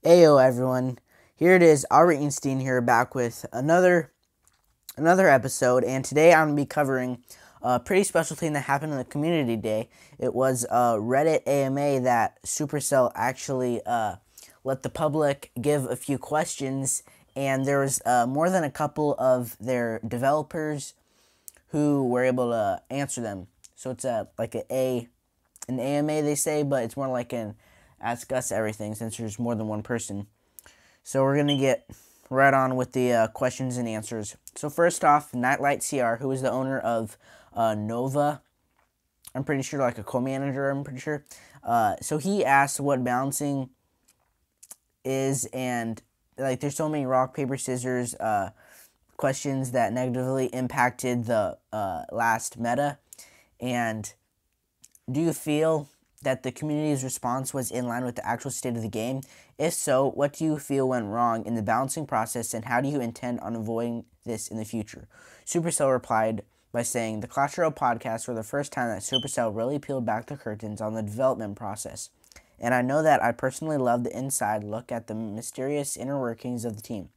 Ayo everyone, here it is, Albert Einstein here back with another episode, and today I'm going to be covering a pretty special thing that happened on the community day. It was a Reddit AMA that Supercell actually let the public give a few questions, and there was more than a couple of their developers who were able to answer them. So it's like an AMA they say, but it's more like an Ask Us Everything since there's more than one person. So we're going to get right on with the questions and answers. So first off, Nightlight CR, who is the owner of Nova, I'm pretty sure, like a co-manager, I'm pretty sure. So he asked what balancing is, and like there's so many rock, paper, scissors questions that negatively impacted the last meta. And do you feel that the community's response was in line with the actual state of the game? If so, what do you feel went wrong in the balancing process, and how do you intend on avoiding this in the future? Supercell replied by saying, the Clash Royale podcast were the first time that Supercell really peeled back the curtains on the development process. And I know that I personally love the inside look at the mysterious inner workings of the team.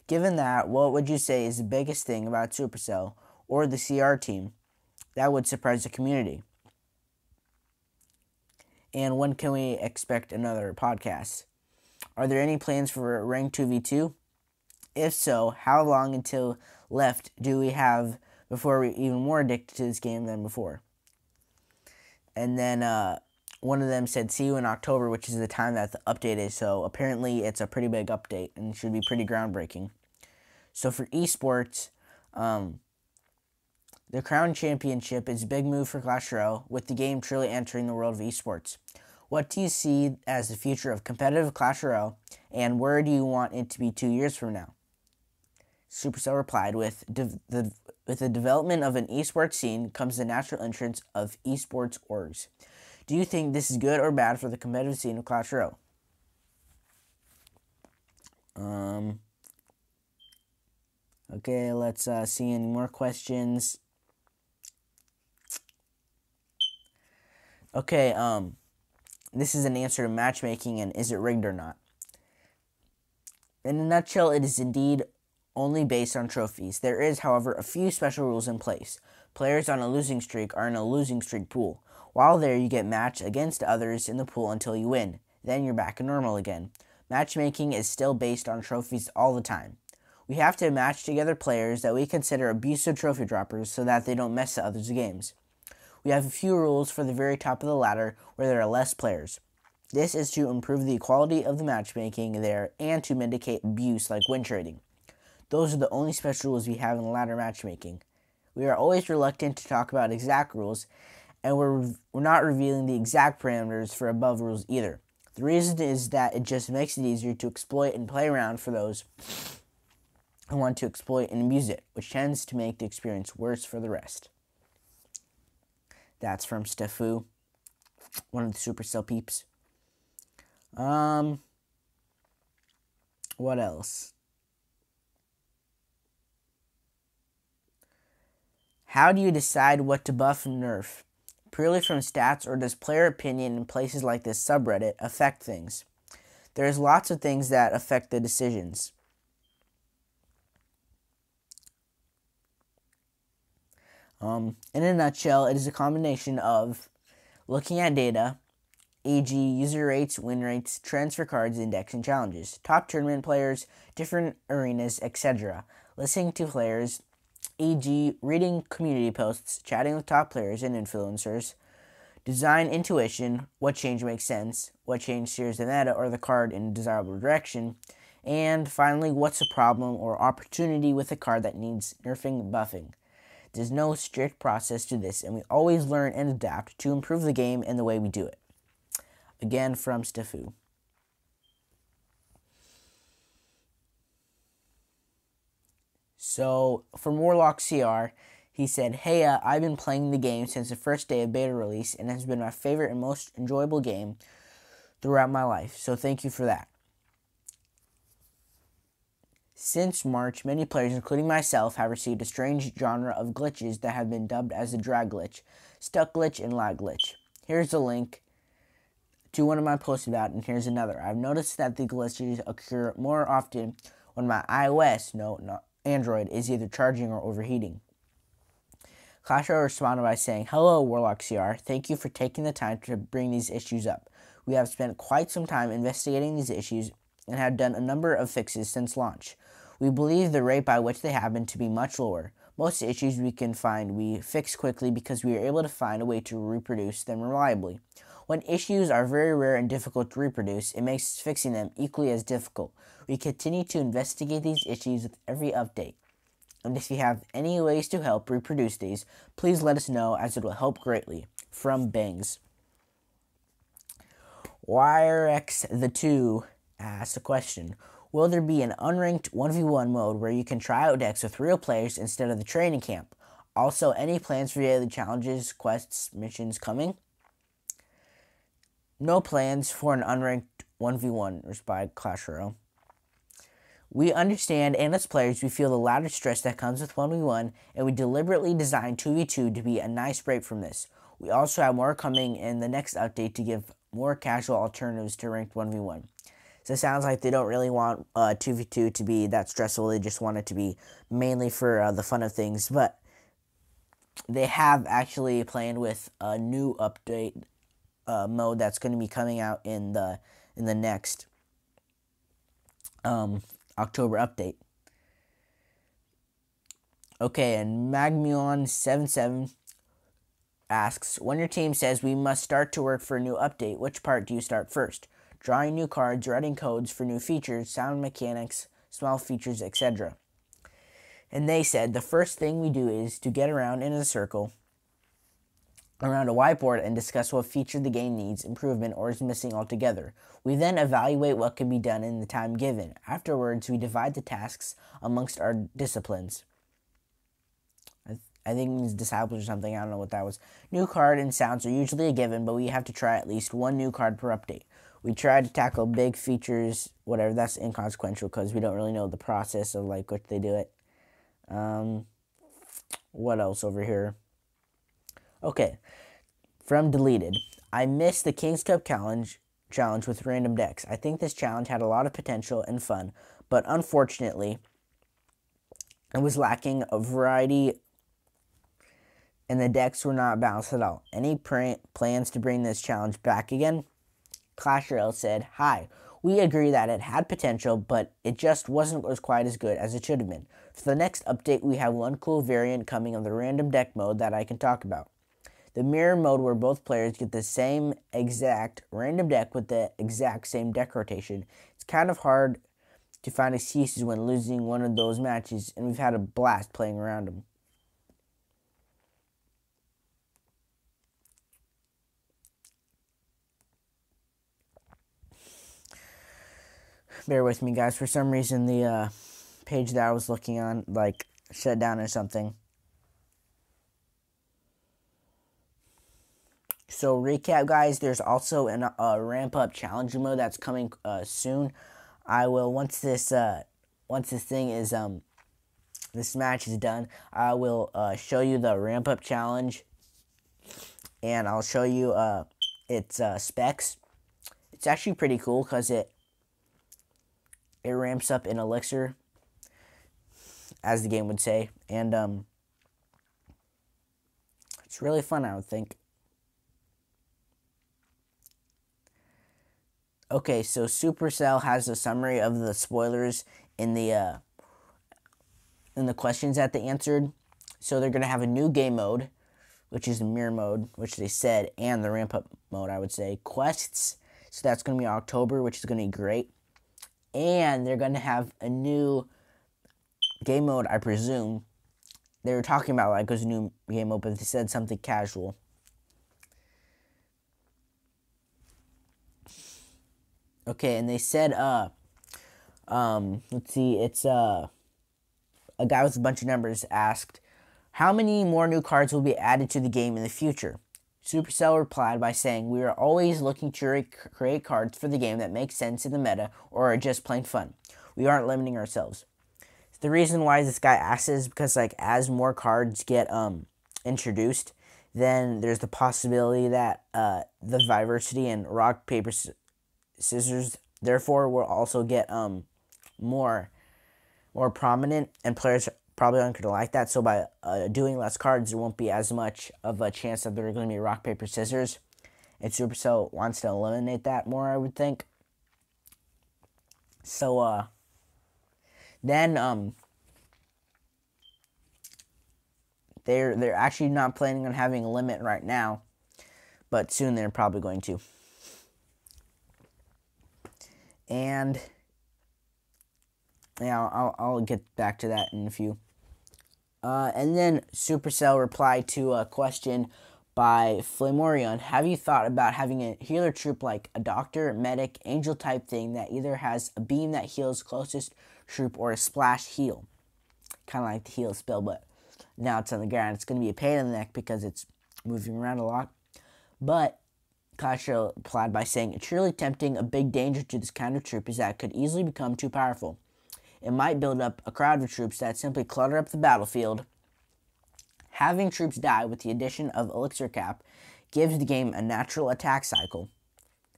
Given that, what would you say is the biggest thing about Supercell or the CR team that would surprise the community? And when can we expect another podcast? Are there any plans for Rank 2v2? If so, how long until left do we have before we're even more addicted to this game than before? And then one of them said, see you in October, which is the time that the update is. So apparently it's a pretty big update and should be pretty groundbreaking. So for esports, the Crown Championship is a big move for Clash Royale, with the game truly entering the world of esports. What do you see as the future of competitive Clash Royale, and where do you want it to be 2 years from now? Supercell replied, with the development of an esports scene comes the natural entrance of esports orgs. Do you think this is good or bad for the competitive scene of Clash Royale? Okay, let's see any more questions. Okay, this is an answer to matchmaking and is it rigged or not. In a nutshell, it is indeed only based on trophies. There is, however, a few special rules in place. Players on a losing streak are in a losing streak pool. While there, you get matched against others in the pool until you win. Then you're back to normal again. Matchmaking is still based on trophies all the time. We have to match together players that we consider abusive trophy droppers so that they don't mess to others' games. We have a few rules for the very top of the ladder where there are less players. This is to improve the quality of the matchmaking there and to mitigate abuse like win trading. Those are the only special rules we have in ladder matchmaking. We are always reluctant to talk about exact rules, and we're not revealing the exact parameters for above rules either. The reason is that it just makes it easier to exploit and play around for those who want to exploit and abuse it, which tends to make the experience worse for the rest. That's from Stefu, one of the Supercell peeps. What else? How do you decide what to buff and nerf? Purely from stats, or does player opinion in places like this subreddit affect things? There's lots of things that affect the decisions. In a nutshell, it is a combination of looking at data, e.g. user rates, win rates, trends for cards, index, and challenges, top tournament players, different arenas, etc. Listening to players, e.g. reading community posts, chatting with top players and influencers, design intuition, what change makes sense, what change steers the meta or the card in a desirable direction, and finally, what's a problem or opportunity with a card that needs nerfing, buffing. There's no strict process to this, and we always learn and adapt to improve the game and the way we do it. Again, from Stefu. So, from Warlock CR, he said, hey, I've been playing the game since the first day of beta release, and it has been my favorite and most enjoyable game throughout my life, so thank you for that. Since March, many players, including myself, have received a strange genre of glitches that have been dubbed as the drag glitch, stuck glitch, and lag glitch. Here's a link to one of my posts about it, and here's another. I've noticed that the glitches occur more often when my iOS, no, not Android, is either charging or overheating. Clash Royale responded by saying, "Hello, Warlock CR. Thank you for taking the time to bring these issues up. We have spent quite some time investigating these issues and have done a number of fixes since launch. We believe the rate by which they happen to be much lower. Most issues we can find we fix quickly because we are able to find a way to reproduce them reliably. When issues are very rare and difficult to reproduce, it makes fixing them equally as difficult. We continue to investigate these issues with every update. And if you have any ways to help reproduce these, please let us know, as it will help greatly." From Bangs. YRX the 2 asks a question. Will there be an unranked 1v1 mode where you can try out decks with real players instead of the training camp? Also, any plans for daily challenges, quests, missions coming? No plans for an unranked 1v1, replied Clash Royale. We understand, and as players, we feel the ladder stress that comes with 1v1, and we deliberately designed 2v2 to be a nice break from this. We also have more coming in the next update to give more casual alternatives to ranked 1v1. So it sounds like they don't really want 2v2 to be that stressful. They just want it to be mainly for the fun of things. But they have actually planned with a new update mode that's going to be coming out in the next October update. Okay, and Magmuon77 asks, when your team says we must start to work for a new update, which part do you start first? Drawing new cards, writing codes for new features, sound mechanics, small features, etc. And they said the first thing we do is to get around in a circle around a whiteboard and discuss what feature the game needs improvement or is missing altogether. We then evaluate what can be done in the time given. Afterwards, we divide the tasks amongst our disciplines. I think it means disciples or something. I don't know what that was. New card and sounds are usually a given, but we have to try at least one new card per update. We try to tackle big features, whatever. That's inconsequential because we don't really know the process of like what they do it. What else over here? Okay, from Deleted. I missed the King's Cup challenge with random decks. I think this challenge had a lot of potential and fun, but unfortunately, it was lacking a variety and the decks were not balanced at all. Any plans to bring this challenge back again? Clash Royale said, "Hi, we agree that it had potential, but it just wasn't quite as good as it should have been. For the next update, we have one cool variant coming of the random deck mode that I can talk about. The mirror mode where both players get the same exact random deck with the exact same deck rotation. It's kind of hard to find excuses when losing one of those matches, and we've had a blast playing around them." Bear with me, guys. For some reason, the page that I was looking on, like, shut down or something. So, recap, guys, there's also a ramp-up challenge mode that's coming soon. I will, once this thing is, this match is done, I will show you the ramp-up challenge, and I'll show you its specs. It's actually pretty cool because it ramps up in Elixir, as the game would say, and it's really fun, I would think. Okay, so Supercell has a summary of the spoilers in the questions that they answered. So they're gonna have a new game mode, which is the mirror mode, which they said, and the ramp up mode, I would say. Quests, so that's gonna be October, which is gonna be great. And they're gonna have a new game mode, I presume. They were talking about like it was a new game mode, but they said something casual. Okay, and they said, let's see, it's, a guy with a bunch of numbers asked, how many more new cards will be added to the game in the future? Supercell replied by saying, we are always looking to create cards for the game that make sense in the meta or are just plain fun. We aren't limiting ourselves. the reason why this guy asks is because, like, as more cards get introduced, then there's the possibility that the Viversity and rock, paper, scissors, therefore, will also get more prominent, and players probably aren't going to like that. So by doing less cards, there won't be as much of a chance that they're going to be rock, paper, scissors. And Supercell wants to eliminate that more, I would think. So then they're actually not planning on having a limit right now, but soon they're probably going to. And yeah, I'll get back to that in a few. And then Supercell replied to a question by Flamorion. Have you thought about having a healer troop like a doctor, medic, angel type thing that either has a beam that heals closest troop or a splash heal? Kind of like the heal spell, but now it's on the ground. It's going to be a pain in the neck because it's moving around a lot. But Kasha replied by saying, it's really tempting. A big danger to this kind of troop is that it could easily become too powerful. It might build up a crowd of troops that simply clutter up the battlefield. Having troops die with the addition of Elixir Cap gives the game a natural attack cycle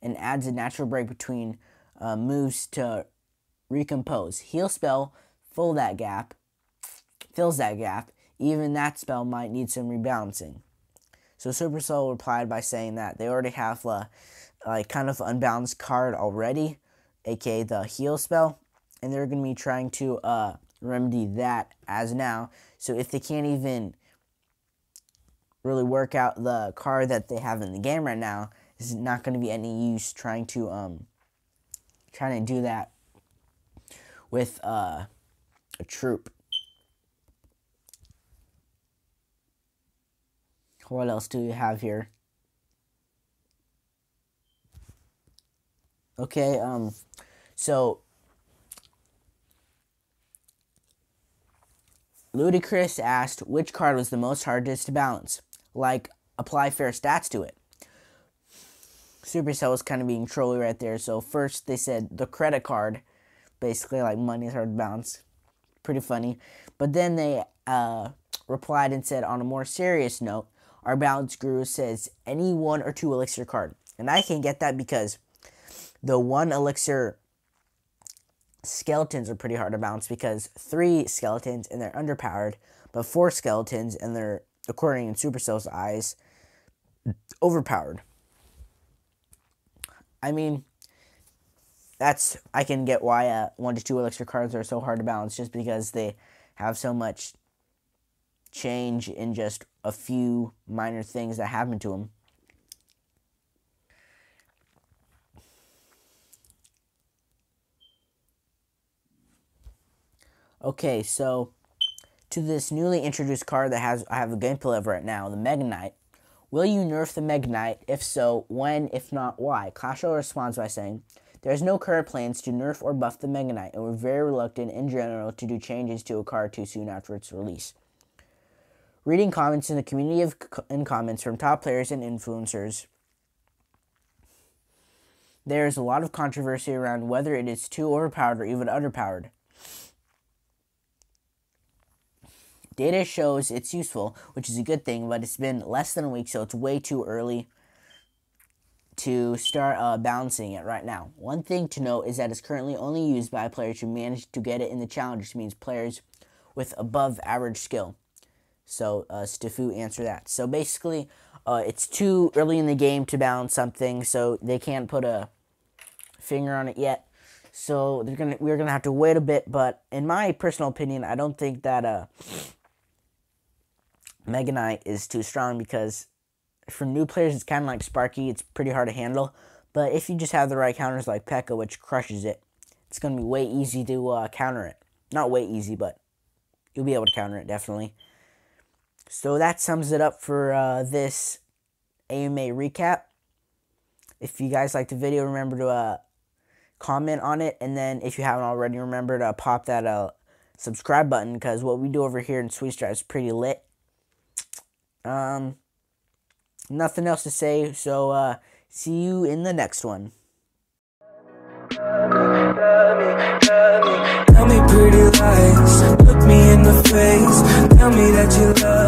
and adds a natural break between moves to recompose. Heal spell fills that gap. Even that spell might need some rebalancing. So Supercell replied by saying that they already have a kind of unbalanced card already, aka the heal spell, and they're going to be trying to remedy that as now. So if they can't even really work out the card that they have in the game right now, it's not going to be any use trying to do that with a troop. What else do we have here? Okay, so Ludicrous asked which card was the most hardest to balance. Like, apply fair stats to it. Supercell was kind of being trolly right there. So first they said the credit card, basically like money is hard to balance. Pretty funny. But then they replied and said, on a more serious note, our balance guru says any 1 or 2 elixir card. And I can get that because the 1 elixir skeletons are pretty hard to balance because 3 skeletons and they're underpowered, but 4 skeletons and they're, according to Supercell's eyes, overpowered. I mean, I can get why 1 to 2 elixir cards are so hard to balance, just because they have so much change in just a few minor things that happen to them. Okay, so to this newly introduced card that I have a gameplay of right now, the Mega Knight. Will you nerf the Mega Knight? If so, when? If not, why? Clashel responds by saying, there is no current plans to nerf or buff the Mega Knight, and we're very reluctant in general to do changes to a card too soon after its release. Reading comments in the community and comments from top players and influencers, there is a lot of controversy around whether it is too overpowered or even underpowered. Data shows it's useful, which is a good thing, but it's been less than a week, so it's way too early to start balancing it right now. One thing to note is that it's currently only used by players who manage to get it in the challenge, which means players with above average skill. So Stifu answered that. So basically, it's too early in the game to balance something, so they can't put a finger on it yet. So we're gonna have to wait a bit. But in my personal opinion, I don't think that Mega Knight is too strong, because for new players, it's kind of like Sparky. It's pretty hard to handle. But if you just have the right counters like P.E.K.K.A, which crushes it, it's going to be way easy to counter it. Not way easy, but you'll be able to counter it, definitely. So that sums it up for this AMA recap. If you guys liked the video, remember to comment on it. And then if you haven't already, remember to pop that subscribe button, because what we do over here in Sweet Stripe is pretty lit. Nothing else to say, so see you in the next one. Tell me pretty lies, look me in the face, tell me that you love